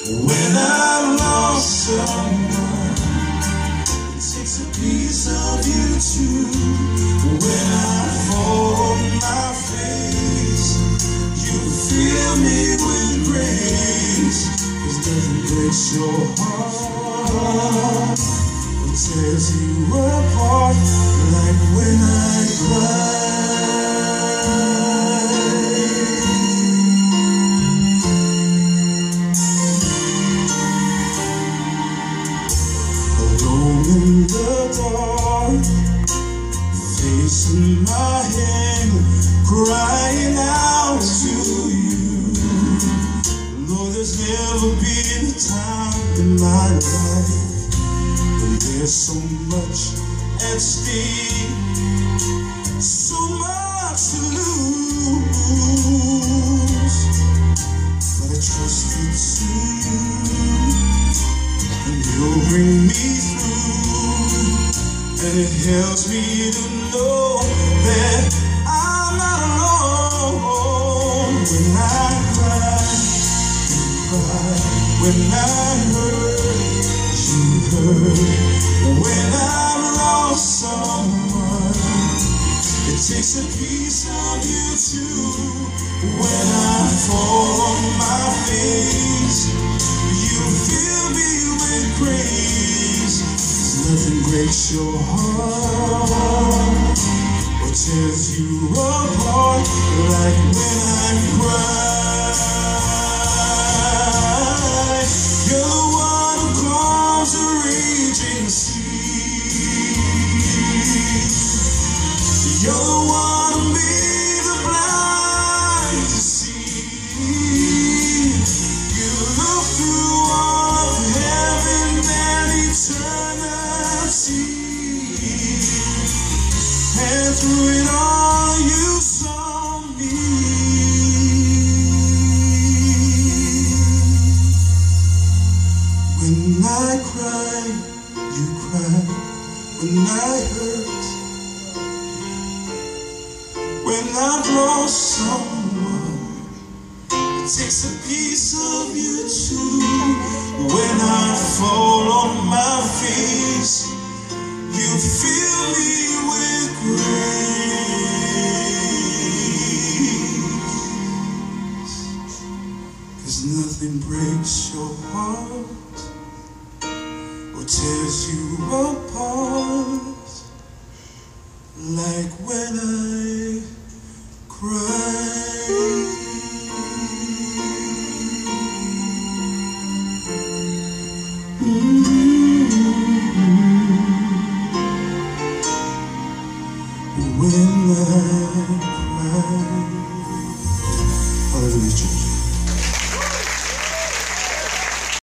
When I've lost someone, it takes a piece of you too. When I fall on my face, you fill me with grace. 'Cause nothing breaks your heart or tears you apart like when I cry. In the dark, facing my hand, crying out to you. Lord, there's never been a time in my life when there's so much at stake, so much to lose. But I trusted to you, and you'll bring me through. And it helps me to know that I'm not alone. When I cry, you cry. When I hurt, you hurt. When I've lost someone, it takes a piece of you too. When I fall on my face, you fill me with grace. Nothing breaks your heart or tears you apart like when I cry. You're the one who calms the raging sea. You're the one who made the blind to see. You look through all of heaven and eternity. And through it all you saw me. When I cry, you cry. When I hurt, when I've lost someone, it takes a piece of you too. When I fall on my face, you fill me with grace. 'Cause nothing breaks your heart or tears you apart like when I cry. When I cry. Hallelujah, church.